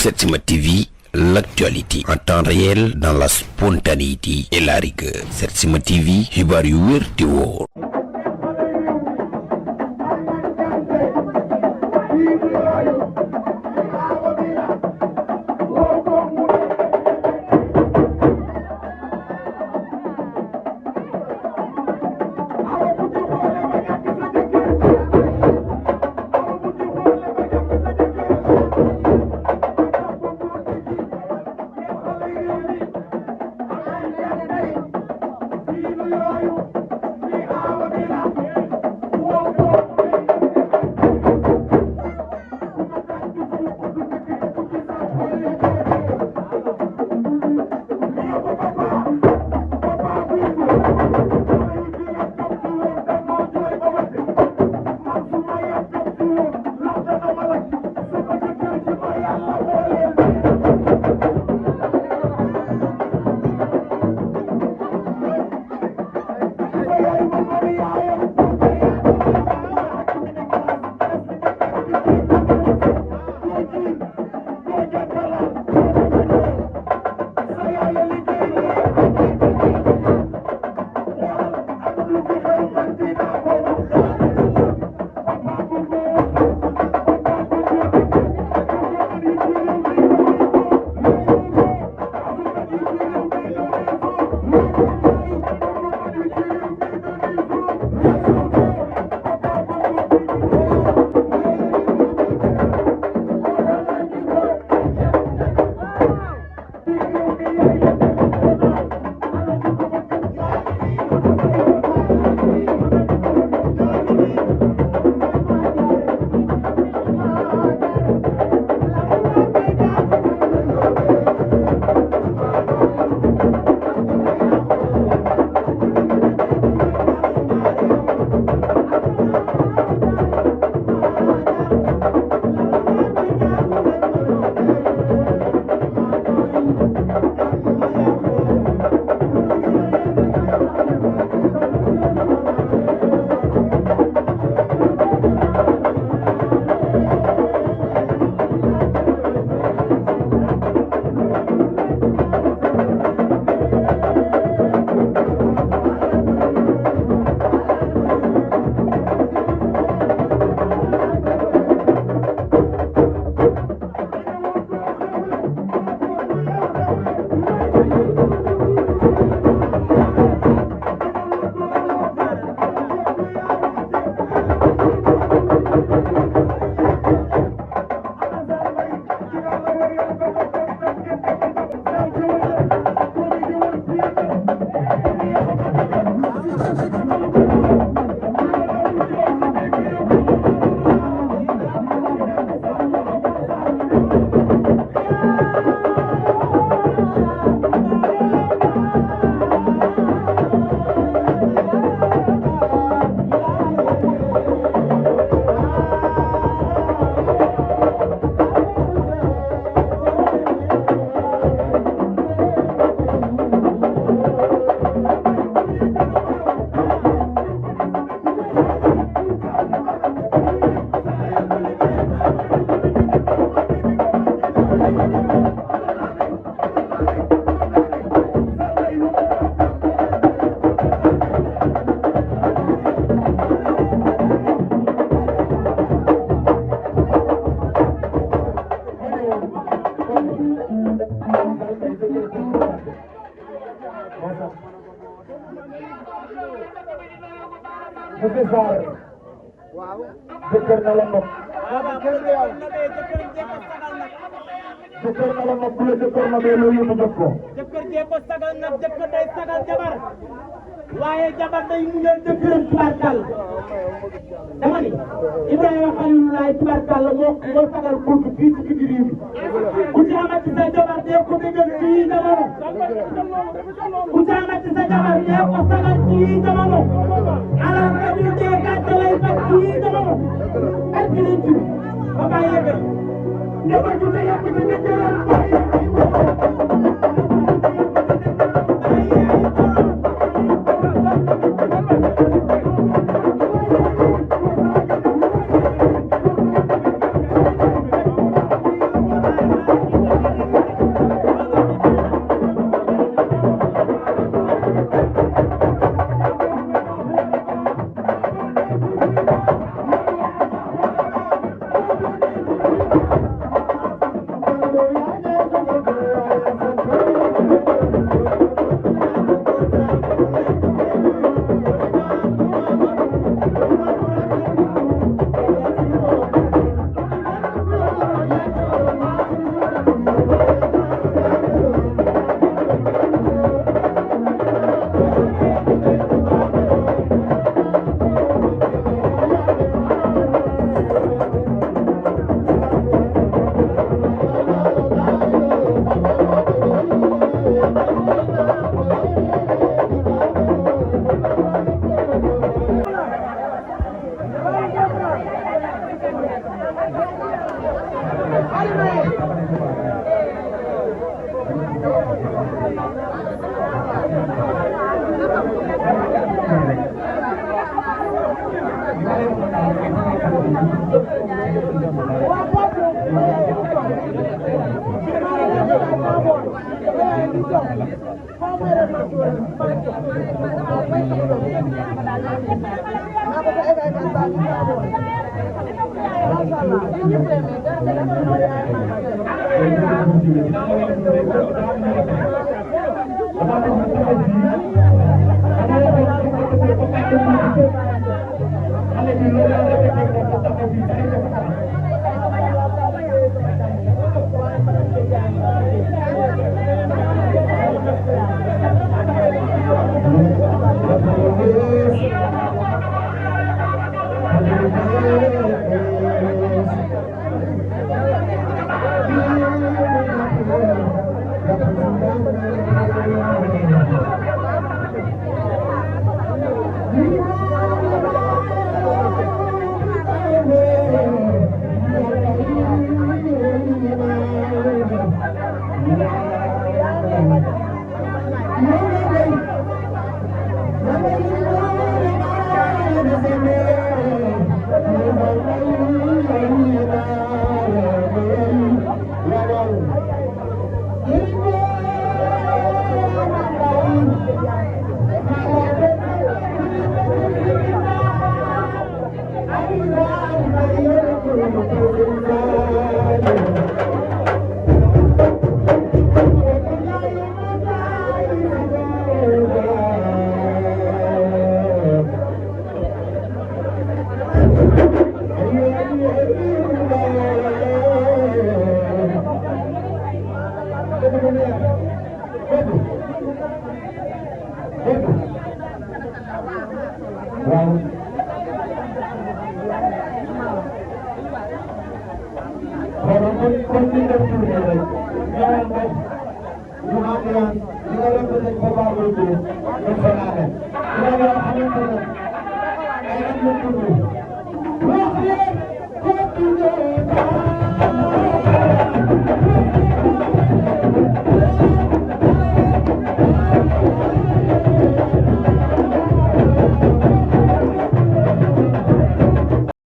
Setsima TV, l'actualité en temps réel dans la spontanéité et la rigueur. Setsima TV, xibaar yu wér te wóor. jëkkër na la nopp jëkkër na la nopp bu la jëkkër na bee loo yóbbu jox ko jëkkër jee ko sagal nag jëkkër day sagal jabar waaye jabar day muñal jëkkëram tubarkal dama ni Ibrahima Xalilullaay tubarkal moo sagal bunt fii ci digg réew mi ku ci amati sa jabar dee ko bégal fii jamono ku ci amati sa jabar dee ko sagal fii jamono alal rajul dee gàcce lay faj fii jamono ak yeneen tur ba bàyyi yëgal jabar ju ne yàgg na jëkkëram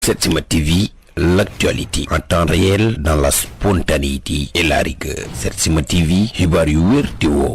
Setsima TV, l'actualité en temps réel dans la spontanéité et la rigueur. Setsima TV, xibaar yu wér te woo